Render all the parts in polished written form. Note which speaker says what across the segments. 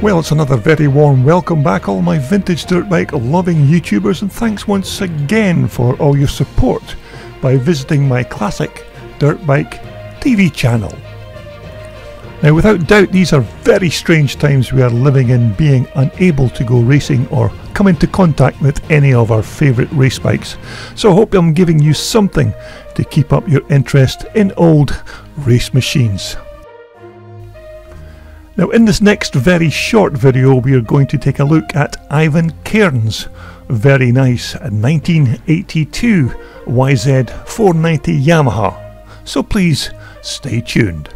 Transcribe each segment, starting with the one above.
Speaker 1: Well, it's another very warm welcome back, all my vintage dirt bike loving YouTubers, and thanks once again for all your support by visiting my classic dirt bike TV channel. Now, without doubt, these are very strange times we are living in, being unable to go racing or come into contact with any of our favourite race bikes. So I hope I'm giving you something to keep up your interest in old race machines. Now, in this next very short video, we are going to take a look at Ivan Cairns' very nice 1982 YZ490 Yamaha. So please stay tuned.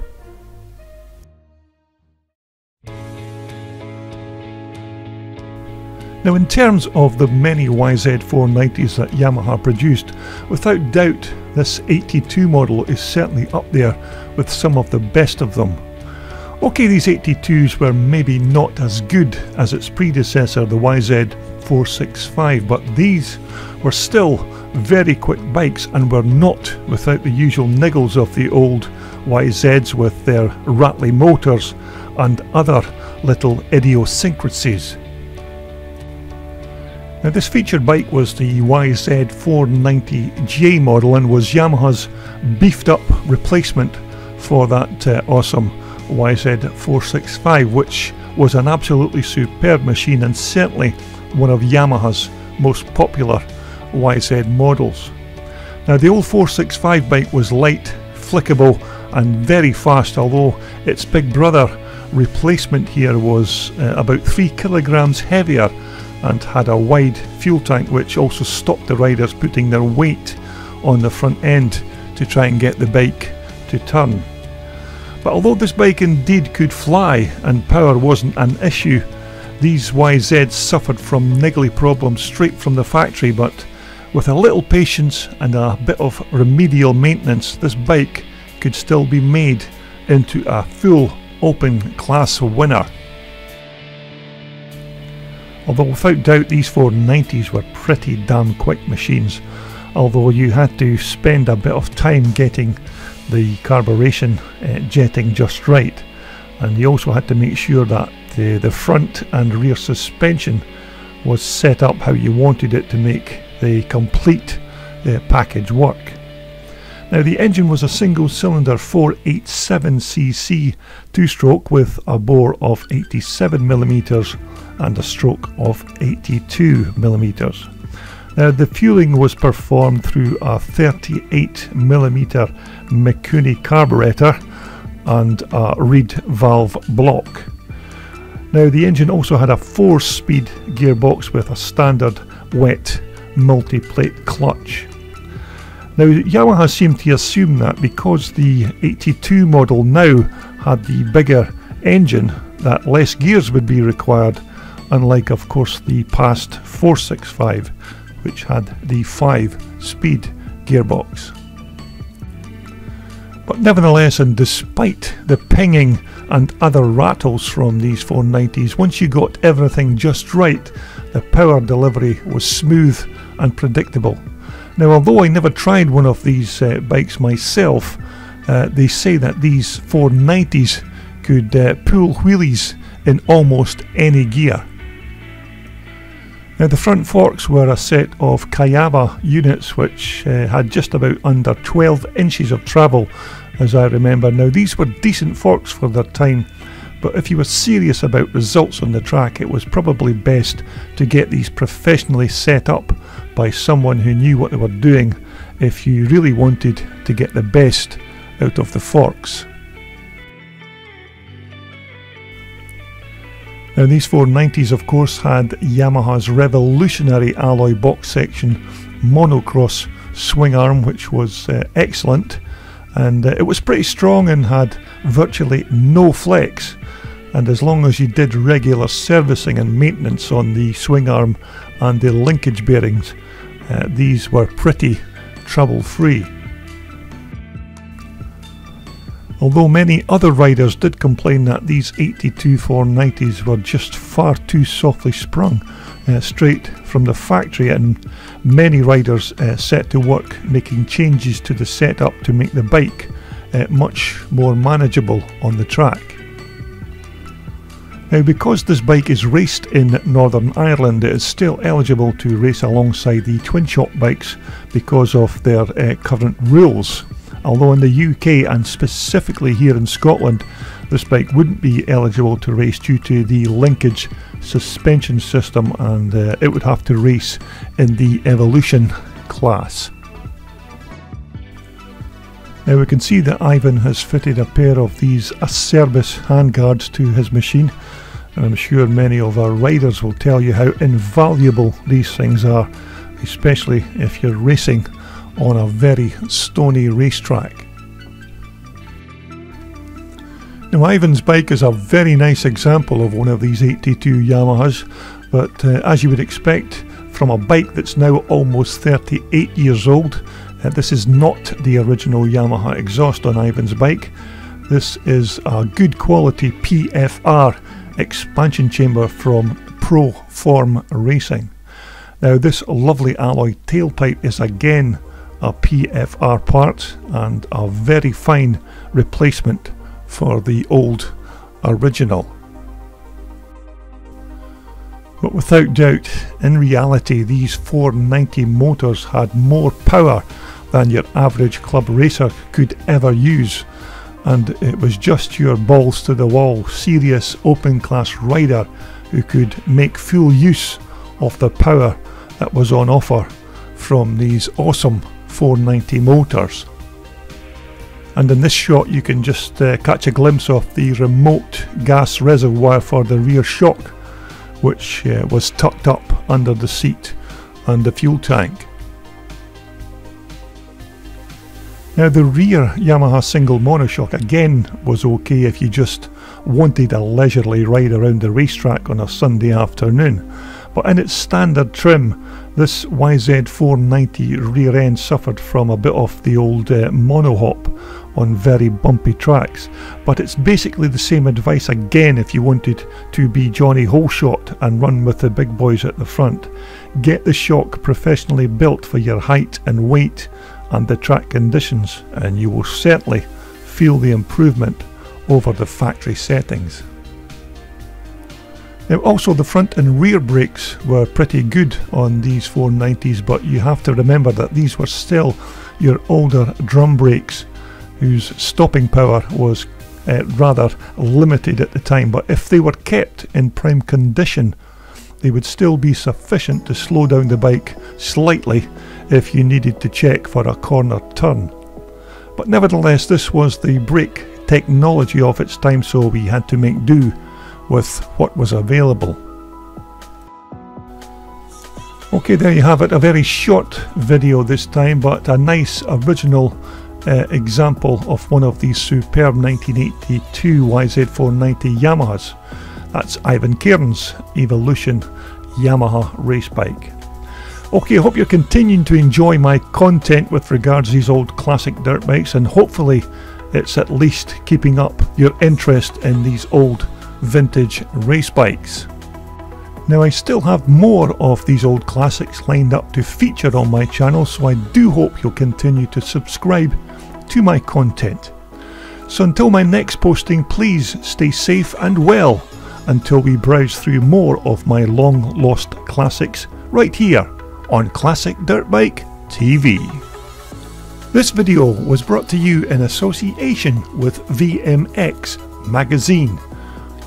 Speaker 1: Now, in terms of the many YZ490s that Yamaha produced, without doubt this 82 model is certainly up there with some of the best of them. Okay, these 82s were maybe not as good as its predecessor, the YZ465, but these were still very quick bikes and were not without the usual niggles of the old YZs with their rattly motors and other little idiosyncrasies. Now, this featured bike was the YZ490J model and was Yamaha's beefed up replacement for that awesome YZ465, which was an absolutely superb machine and certainly one of Yamaha's most popular YZ models. Now, the old 465 bike was light, flickable and very fast, although its big brother replacement here was about 3 kilograms heavier and had a wide fuel tank, which also stopped the riders putting their weight on the front end to try and get the bike to turn. But although this bike indeed could fly and power wasn't an issue, these YZs suffered from niggly problems straight from the factory, but with a little patience and a bit of remedial maintenance, this bike could still be made into a full open class winner. Although without doubt these 490s were pretty damn quick machines, although you had to spend a bit of time getting the carburation jetting just right, and you also had to make sure that the front and rear suspension was set up how you wanted it to make the complete package work. Now, the engine was a single cylinder 487cc two-stroke with a bore of 87mm and a stroke of 82mm. Now, the fueling was performed through a 38mm Mikuni carburetor and a reed valve block. Now, the engine also had a 4-speed gearbox with a standard wet multi-plate clutch. Now, Yamaha seemed to assume that because the 82 model now had the bigger engine, that less gears would be required, unlike of course the past 465, which had the 5-speed gearbox. But nevertheless, and despite the pinging and other rattles from these 490s, once you got everything just right, the power delivery was smooth and predictable. Now, although I never tried one of these bikes myself, they say that these 490s could pull wheelies in almost any gear. Now, the front forks were a set of Kayaba units which had just about under 12 inches of travel, as I remember. Now, these were decent forks for their time, but if you were serious about results on the track, it was probably best to get these professionally set up by someone who knew what they were doing if you really wanted to get the best out of the forks. Now, these 490s of course had Yamaha's revolutionary alloy box section monocross swing arm, which was excellent, and it was pretty strong and had virtually no flex, and as long as you did regular servicing and maintenance on the swing arm and the linkage bearings, these were pretty trouble free. Although many other riders did complain that these 82 490s were just far too softly sprung straight from the factory, and many riders set to work making changes to the setup to make the bike much more manageable on the track. Now, because this bike is raced in Northern Ireland, it is still eligible to race alongside the twin shock bikes because of their current rules. Although in the UK and specifically here in Scotland, this bike wouldn't be eligible to race due to the linkage suspension system, and it would have to race in the Evolution class. Now we can see that Ivan has fitted a pair of these Acerbis handguards to his machine, and I'm sure many of our riders will tell you how invaluable these things are, especially if you're racing on a very stony racetrack. Now, Ivan's bike is a very nice example of one of these 82 Yamahas, but as you would expect from a bike that's now almost 38 years old, this is not the original Yamaha exhaust on Ivan's bike. This is a good quality PFR expansion chamber from Pro Form Racing. Now, this lovely alloy tailpipe is again a PFR part and a very fine replacement for the old original. But without doubt, in reality, these 490 motors had more power than your average club racer could ever use, and it was just your balls to the wall, serious open class rider who could make full use of the power that was on offer from these awesome 490 motors. And in this shot you can just catch a glimpse of the remote gas reservoir for the rear shock, which was tucked up under the seat and the fuel tank. Now, the rear Yamaha single monoshock again was okay if you just wanted a leisurely ride around the racetrack on a Sunday afternoon, but in its standard trim, this YZ490 rear end suffered from a bit of the old monohop on very bumpy tracks. But it's basically the same advice again if you wanted to be Johnny Holeshot and run with the big boys at the front. Get the shock professionally built for your height and weight and the track conditions, and you will certainly feel the improvement over the factory settings. Now, also the front and rear brakes were pretty good on these 490s, but you have to remember that these were still your older drum brakes whose stopping power was rather limited at the time, but if they were kept in prime condition they would still be sufficient to slow down the bike slightly if you needed to check for a corner turn. But nevertheless, this was the brake technology of its time, so we had to make do with what was available. Okay, there you have it, a very short video this time, but a nice original example of one of these superb 1982 YZ490 Yamahas. That's Ivan Cairns' Evolution Yamaha race bike. Okay, I hope you're continuing to enjoy my content with regards to these old classic dirt bikes, and hopefully it's at least keeping up your interest in these old vintage race bikes. Now, I still have more of these old classics lined up to feature on my channel, so I do hope you'll continue to subscribe to my content. So until my next posting, please stay safe and well until we browse through more of my long lost classics right here on Classic Dirt Bike TV. This video was brought to you in association with VMX Magazine,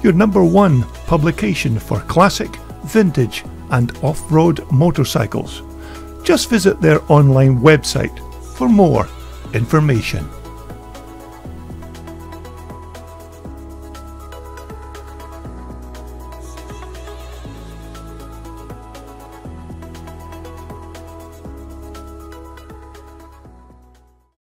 Speaker 1: your #1 publication for classic, vintage and off-road motorcycles. Just visit their online website for more information.